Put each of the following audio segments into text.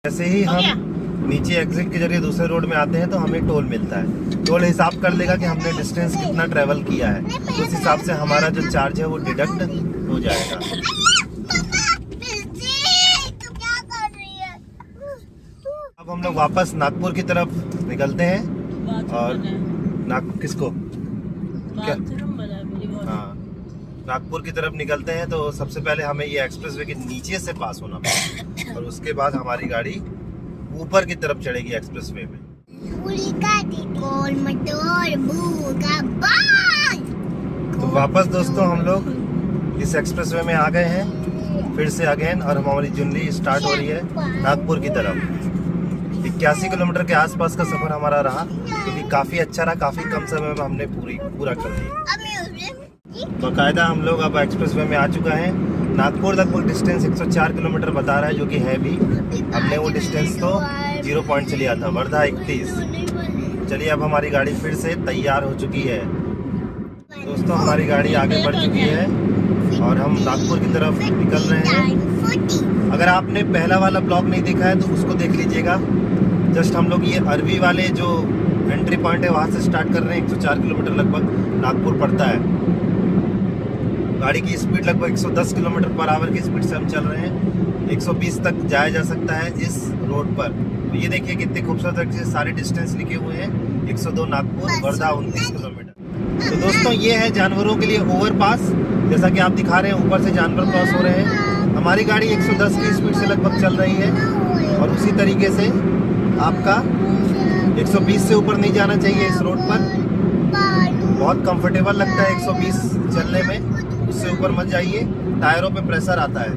जैसे ही हम नीचे एग्जिट के जरिए दूसरे रोड में आते हैं तो हमें टोल मिलता है। टोल हिसाब कर लेगा कि हमने डिस्टेंस कितना ट्रेवल किया है, उस हिसाब से हमारा जो चार्ज है वो डिडक्ट हो जाएगा। अब हम लोग वापस नागपुर की तरफ निकलते हैं। और किसको क्या हाँ नागपुर की तरफ निकलते हैं तो सबसे पहले हमें ये एक्सप्रेसवे के नीचे से पास होना पड़ेगा और उसके बाद हमारी गाड़ी ऊपर की तरफ चढ़ेगी एक्सप्रेसवे में। तो वापस दोस्तों हम लोग इस एक्सप्रेसवे में आ गए हैं फिर से अगेन, और हमारी जर्नी स्टार्ट हो रही है नागपुर की तरफ। 81 किलोमीटर के आसपास का सफर हमारा रहा, क्योंकि काफी अच्छा रहा। काफी कम समय में हमने पूरा कर दिया। बाकायदा हम लोग अब एक्सप्रेसवे में आ चुका है। नागपुर तक कुल डिस्टेंस 104 किलोमीटर बता रहा है, जो कि है भी। हमने वो डिस्टेंस तो 0 पॉइंट से लिया था, वर्धा 31। चलिए अब हमारी गाड़ी फिर से तैयार हो चुकी है। दोस्तों हमारी गाड़ी आगे बढ़ चुकी है और हम नागपुर की तरफ निकल रहे हैं। अगर आपने पहला वाला ब्लॉग नहीं देखा है तो उसको देख लीजिएगा। जस्ट हम लोग ये अरवी वाले जो एंट्री पॉइंट है वहाँ से स्टार्ट कर रहे हैं। 104 किलोमीटर लगभग नागपुर पड़ता है। गाड़ी की स्पीड लगभग 110 किलोमीटर पर आवर की स्पीड से हम चल रहे हैं। 120 तक जाया जा सकता है इस रोड पर। तो ये देखिए कितने खूबसूरत तरीके से सारे डिस्टेंस लिखे हुए हैं। 102 नागपुर, वर्धा 29 किलोमीटर। तो दोस्तों ये है जानवरों के लिए ओवरपास। जैसा कि आप दिखा रहे हैं ऊपर से जानवर क्रॉस हो रहे हैं। हमारी गाड़ी 110 की स्पीड से लगभग चल रही है और उसी तरीके से आपका 120 से ऊपर नहीं जाना चाहिए इस रोड पर। बहुत कंफर्टेबल लगता है 120 चलने में, उससे ऊपर मत जाइए। टायरों पे प्रेशर आता है।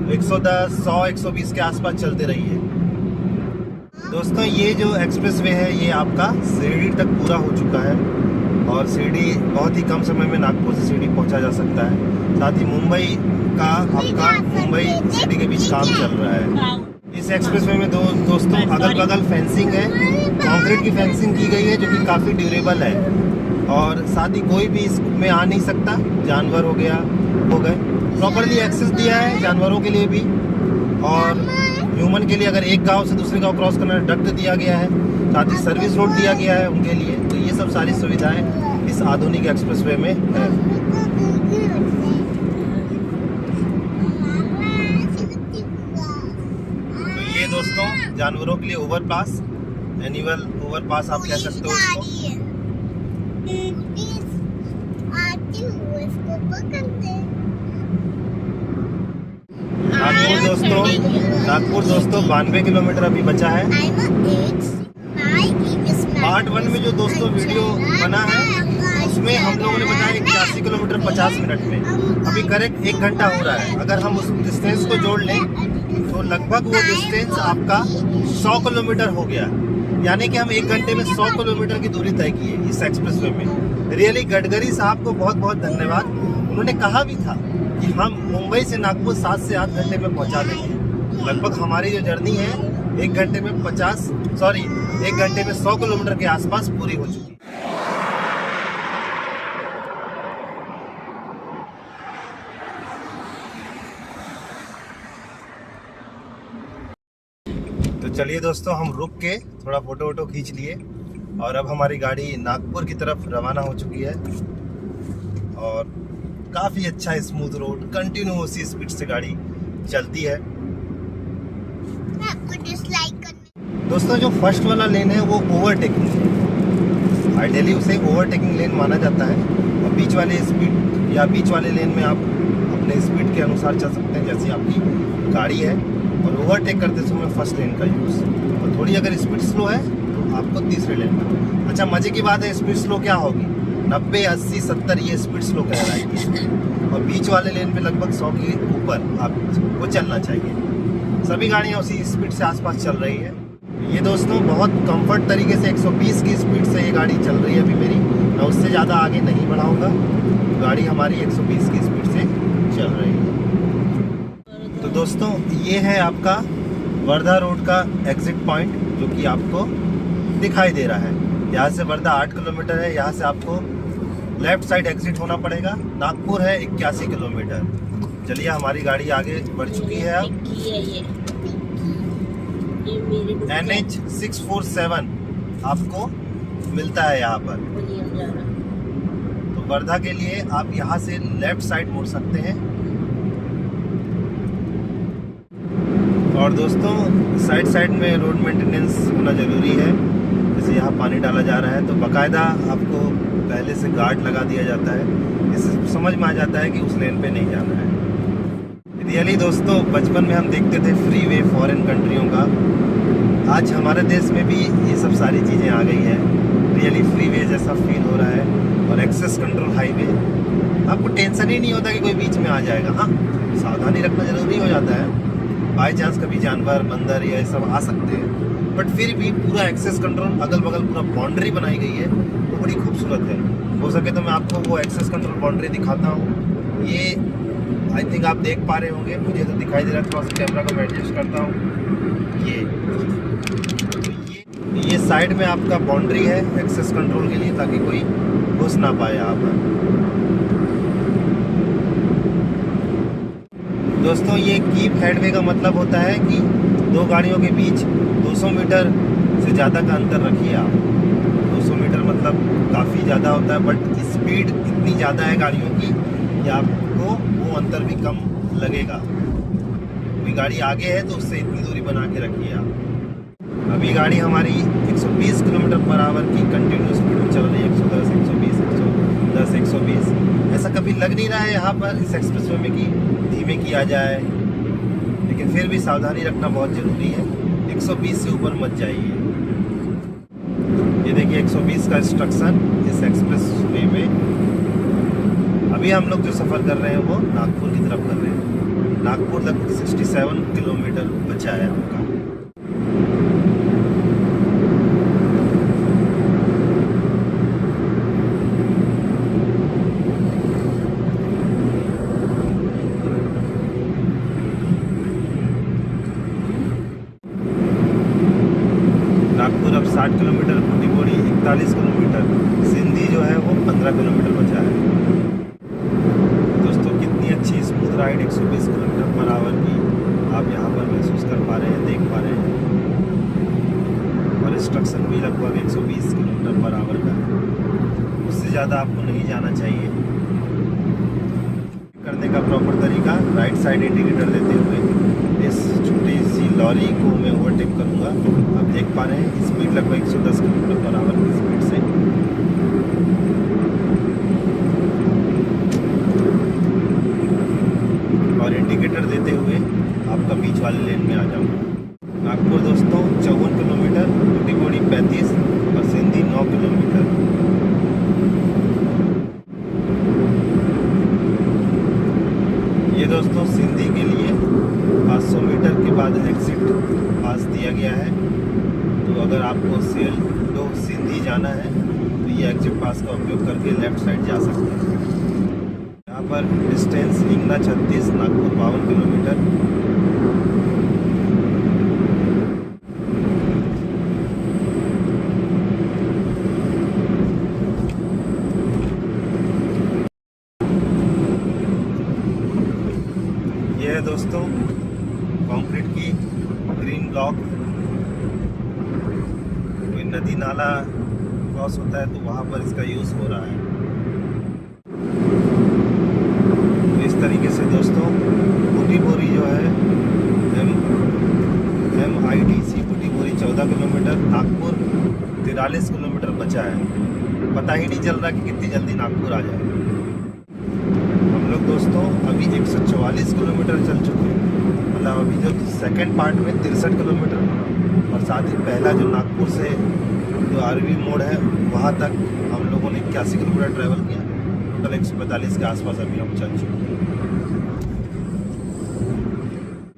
110, 100, 120 के आसपास चलते रहिए। दोस्तों ये जो एक्सप्रेसवे है ये आपका शिरडी तक पूरा हो चुका है और शिरडी बहुत ही कम समय में नागपुर से शिरडी पहुंचा जा सकता है। साथ ही मुंबई का आपका मुंबई शिरडी के बीच काम चल रहा है। इस एक्सप्रेसवे में दोस्तों अगल बगल फेंसिंग है, कंक्रीट की फेंसिंग की गई है जो कि काफ़ी ड्यूरेबल है। और साथ ही कोई भी इसमें आ नहीं सकता, जानवर हो गया हो गए। प्रॉपरली एक्सेस दिया है जानवरों के लिए भी और ह्यूमन के लिए। अगर एक गांव से दूसरे गांव क्रॉस करना डक्ट दिया गया है, साथ ही सर्विस रोड दिया गया है उनके लिए। तो ये सब सारी सुविधाएं इस आधुनिक एक्सप्रेसवे में है। तो ये दोस्तों जानवरों के लिए ओवरपास, एनिमल ओवरपास आप कह सकते हो इसको। नागपुर दोस्तों 92 किलोमीटर अभी बचा है। पार्ट 1 में जो दोस्तों वीडियो बना है उसमें हम लोगों ने बताया 81 किलोमीटर 50 मिनट में। अभी करेक्ट 1 घंटा हो रहा है। अगर हम उस डिस्टेंस को जोड़ लें तो लगभग वो डिस्टेंस आपका 100 किलोमीटर हो गया। यानी कि हम 1 घंटे में 100 किलोमीटर की दूरी तय की है इस एक्सप्रेसवे में। रियली गडकरी साहब को बहुत बहुत धन्यवाद। उन्होंने कहा भी था कि हम मुंबई से नागपुर 7 से 8 घंटे में पहुंचा देंगे। लगभग हमारी जो जर्नी है 1 घंटे में 1 घंटे में 100 किलोमीटर के आसपास पूरी हो चुकी है। तो चलिए दोस्तों हम रुक के थोड़ा फोटो वोटो खींच लिए और अब हमारी गाड़ी नागपुर की तरफ रवाना हो चुकी है। और काफ़ी अच्छा स्मूथ रोड, कंटिन्यू उसी स्पीड से गाड़ी चलती है। दोस्तों जो फर्स्ट वाला लेन है वो ओवरटेकिंग है। आइडियली उसे ओवरटेकिंग लेन माना जाता है। और बीच वाले लेन में आप अपने स्पीड के अनुसार चल सकते हैं जैसी आपकी गाड़ी है। और ओवरटेक करते समय फर्स्ट लेन का यूज़। और थोड़ी अगर स्पीड स्लो है तो आपको तीसरे लेन में। अच्छा मज़े की बात है, स्पीड स्लो क्या होगी 90, 80, 70 ये स्पीड स्लो कहलाएगी। और बीच वाले लेन में लगभग 100 के ऊपर आपको चलना चाहिए। सभी गाड़ियाँ उसी स्पीड से आसपास चल रही है। ये दोस्तों बहुत कंफर्ट तरीके से 120 की स्पीड से ये गाड़ी चल रही है अभी मेरी। मैं उससे ज़्यादा आगे नहीं बढ़ाऊँगा। गाड़ी हमारी 120 की स्पीड से चल रही है। तो दोस्तों ये है आपका वर्धा रोड का एग्जिट पॉइंट जो कि आपको दिखाई दे रहा है। यहाँ से वर्धा 8 किलोमीटर है। यहाँ से आपको लेफ्ट साइड एग्जिट होना पड़ेगा। नागपुर है 81 किलोमीटर। चलिए हमारी गाड़ी आगे बढ़ चुकी है। अब ये मेरे को NH 647 आपको मिलता है यहाँ पर। नहीं हम जा रहा। तो वर्धा के लिए आप यहाँ से लेफ्ट साइड मुड़ सकते हैं। और दोस्तों साइड साइड में रोड मेंटेनेंस होना ज़रूरी है। जैसे यहाँ पानी डाला जा रहा है तो बाकायदा आपको पहले से गार्ड लगा दिया जाता है, इससे समझ में आ जाता है कि उस लेन पे नहीं जाना है। रियली दोस्तों बचपन में हम देखते थे फ्री वे फॉरेन कंट्रियों का, आज हमारे देश में भी ये सब सारी चीज़ें आ गई हैं। रियली फ्री वे जैसा फील हो रहा है। और एक्सेस कंट्रोल हाईवे, आपको टेंशन ही नहीं होता कि कोई बीच में आ जाएगा। हाँ, सावधानी रखना ज़रूरी हो जाता है, बाई चांस कभी जानवर बंदर या ये सब आ सकते हैं, बट फिर भी पूरा एक्सेस कंट्रोल, अगल बगल पूरा बाउंड्री बनाई गई है, वो बड़ी खूबसूरत है। हो सके तो मैं आपको वो एक्सेस कंट्रोल बाउंड्री दिखाता हूँ। ये आई थिंक आप देख पा रहे होंगे, मुझे तो दिखाई दे रहा है, थोड़ा सा कैमरा को मैं एडजस्ट करता हूँ। ये साइड में आपका बाउंड्री है एक्सेस कंट्रोल के लिए, ताकि कोई घुस ना पाए यहाँ पर। दोस्तों ये कीप हेडवे का मतलब होता है कि दो गाड़ियों के बीच 200 मीटर से ज़्यादा का अंतर रखिए आप। 200 मीटर मतलब काफ़ी ज़्यादा होता है, बट स्पीड इतनी ज़्यादा है गाड़ियों की कि आपको वो अंतर भी कम लगेगा। कोई गाड़ी आगे है तो उससे इतनी दूरी बना के रखिए आप। अभी गाड़ी हमारी 120 किलोमीटर पर आवर की कंटिन्यू स्पीड में चल रही है। 110, 120, 110, 120 ऐसा कभी लग नहीं रहा है यहाँ पर इस एक्सप्रेसवे में कि धीमे किया जाए, लेकिन फिर भी सावधानी रखना बहुत ज़रूरी है। 120 से ऊपर मत जाइए। ये देखिए 120 का इंस्ट्रक्शन इस एक्सप्रेस वे में। अभी हम लोग जो सफ़र कर रहे हैं वो नागपुर की तरफ कर रहे हैं। नागपुर तक 67 किलोमीटर बचा है आपका। नागपुर अब 60 किलोमीटर, बुटीबोरी 41 किलोमीटर, सिंधी जो है वो 15 किलोमीटर बचा है। दोस्तों कितनी अच्छी smooth ride 120 kilometre per hour की आप यहाँ पर महसूस कर पा रहे हैं, देख पा रहे हैं। और इंस्ट्रक्शन भी लगभग 120 किलोमीटर पर आवर का है, उससे ज़्यादा आपको नहीं जाना चाहिए। करने का प्रॉपर तरीका, राइट साइड इंडिकेटर देते हुए इस छोटी सी लॉरी को मैं ओवरटेक करूँगा। आप देख पा रहे हैं स्पीड लगभग 110 किलोमीटर पर आवर की स्पीड से। और इंडिकेटर देते हुए आपका बीच वाले लेन में आ जाऊँगा। नागपुर दोस्तों 54 किलोमीटर, बुटीबोरी 35 और सिंधी 9 किलोमीटर। ये दोस्तों सिंधी के लिए 500 मीटर के बाद एग्जिट पास दिया गया है। तो अगर आपको सिंधी जाना है तो ये एग्जिट पास का उपयोग करके लेफ्ट साइड जा सकते हैं। यहाँ पर डिस्टेंस हिंगना 36, नागपुर 52 किलोमीटर। ये है दोस्तों कंक्रीट की ग्रीन ब्लॉक। कोई नदी नाला क्रॉस होता है तो वहाँ पर इसका यूज़ हो रहा है। तो इस तरीके से दोस्तों बुटीबोरी जो है MIDC Butibori 14 kilometre, Nagpur 43 kilometre बचा है। पता ही नहीं चल रहा कि कितनी जल्दी नागपुर आ जाए। हम लोग दोस्तों अभी 144 किलोमीटर चल चुके हैं। मतलब अभी जो सेकंड पार्ट में 63 किलोमीटर और साथ ही पहला जो नागपुर से जो आरवी मोड़ है वहाँ तक हम लोगों ने 81 किलोमीटर ट्रैवल किया। टोटल 145 के आसपास अभी हम चल चुके हैं।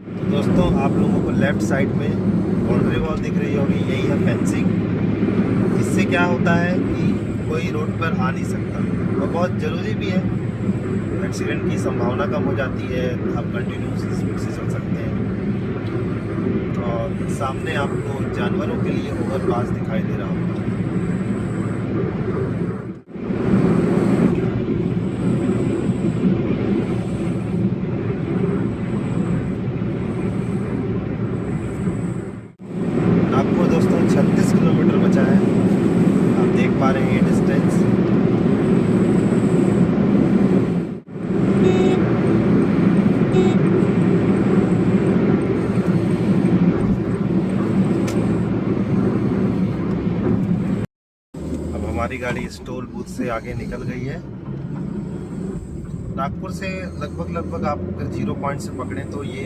तो दोस्तों आप लोगों को लेफ़्ट साइड में बाउंड्री वॉल दिख रही होगी, यही है फेंसिंग। इससे क्या होता है कि कोई रोड पर आ नहीं सकता और बहुत ज़रूरी भी है। एक्सीडेंट की संभावना कम हो जाती है, आप कंटिन्यूस स्पीड से चल सकते हैं। और सामने आपको जानवरों के लिए ओवरपास दिखाई दे रहा होगा। हमारी गाड़ी इस टोल बूथ से आगे निकल गई है। नागपुर से लगभग आप अगर 0 पॉइंट से पकड़ें तो ये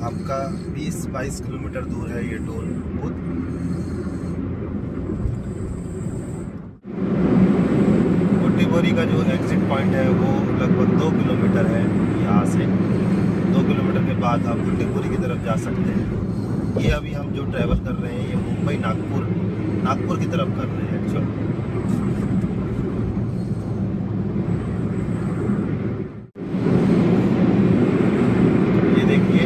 आपका 20-22 किलोमीटर दूर है ये टोल बूथ। बोरी का जो एग्जिट पॉइंट है वो लगभग 2 किलोमीटर है यहाँ से। 2 किलोमीटर के बाद आप बोरी की तरफ जा सकते हैं। ये अभी हम जो ट्रैवल कर रहे हैं ये मुंबई नागपुर की तरफ कर रहे हैं एक्चुअली। ये देखिए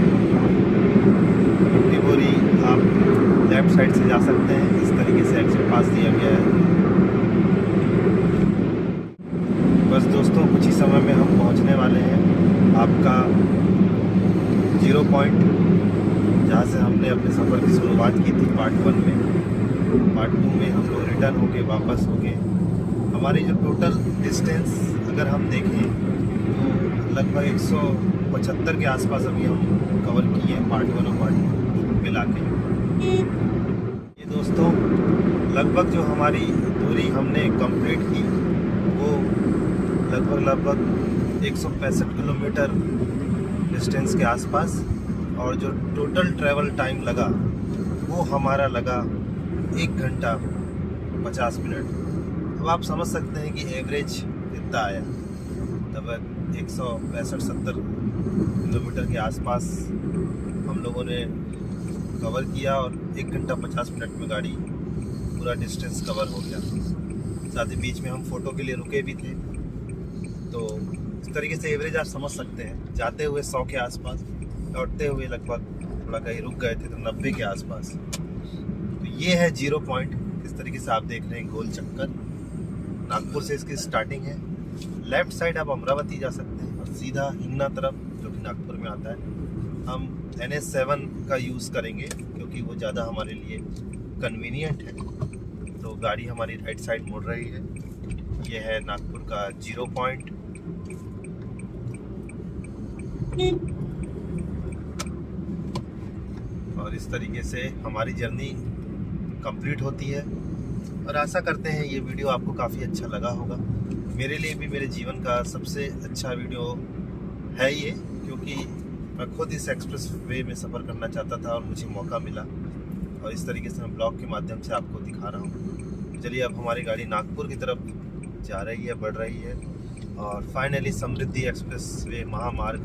बोरी आप लेफ्ट साइड से जा सकते हैं। इस तरीके से एक्सिट पास दिया गया है। बस दोस्तों कुछ ही समय में हम पहुंचने वाले हैं आपका 0 पॉइंट, जहां से हमने अपने सफ़र की शुरुआत की थी पार्ट 1 में। पार्ट 2 में हम लोग रिटर्न होके वापस हो गए। हमारी जो टोटल डिस्टेंस अगर हम देखें तो लगभग 175 के आसपास अभी हम कवर किए हैं पार्ट 1 और पार्ट 2 मिला के। ये दोस्तों लगभग जो हमारी दूरी हमने कंप्लीट की वो लगभग 165 किलोमीटर डिस्टेंस के आसपास, और जो टोटल ट्रैवल टाइम लगा वो हमारा लगा 1 घंटा 50 मिनट। अब आप समझ सकते हैं कि एवरेज कितना आया। तब 165-70 किलोमीटर के आसपास हम लोगों ने कवर किया और 1 घंटा 50 मिनट में गाड़ी पूरा डिस्टेंस कवर हो गया। साथ ही बीच में हम फ़ोटो के लिए रुके भी थे। तो इस तरीके से एवरेज आप समझ सकते हैं। जाते हुए 100 के आसपास, लौटते हुए लगभग थोड़ा कहीं रुक गए थे तो 90 के आसपास। तो ये है 0 पॉइंट। इस तरीके से आप देख रहे हैं गोल चक्कर। नागपुर से इसकी स्टार्टिंग है। लेफ़्ट साइड आप अमरावती जा सकते हैं और सीधा हिंगना तरफ जो कि नागपुर में आता है। हम NH7 का यूज़ करेंगे क्योंकि वो ज़्यादा हमारे लिए कन्वीनियंट है। तो गाड़ी हमारी राइट साइड मुड़ रही है। ये है नागपुर का 0 पॉइंट। और इस तरीके से हमारी जर्नी कंप्लीट होती है और आशा करते हैं ये वीडियो आपको काफ़ी अच्छा लगा होगा। मेरे लिए भी मेरे जीवन का सबसे अच्छा वीडियो है ये, क्योंकि मैं खुद इस एक्सप्रेस वे में सफ़र करना चाहता था और मुझे मौका मिला और इस तरीके से मैं ब्लॉग के माध्यम से आपको दिखा रहा हूँ। चलिए अब हमारी गाड़ी नागपुर की तरफ जा रही है, बढ़ रही है और फाइनली समृद्धि एक्सप्रेस वे महामार्ग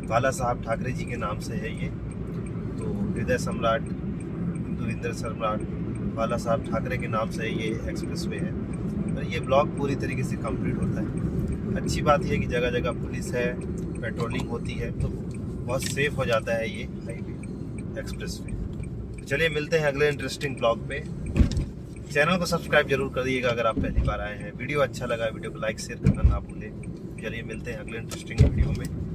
बाला साहब ठाकरे जी के नाम से है ये। तो हृदय सम्राट, हिंदू सम्राट बाला साहब ठाकरे के नाम से ये एक्सप्रेस वे है। और ये ब्लॉग पूरी तरीके से कंप्लीट होता है। अच्छी बात यह है कि जगह जगह पुलिस है, पेट्रोलिंग होती है, तो बहुत सेफ हो जाता है ये हाईवे एक्सप्रेस वे। चलिए मिलते हैं अगले इंटरेस्टिंग ब्लॉग पे। चैनल को सब्सक्राइब जरूर करिएगा अगर आप पहली बार आए हैं। वीडियो अच्छा लगा वीडियो को लाइक शेयर करना ना भूलें। चलिए मिलते हैं अगले इंटरेस्टिंग वीडियो में।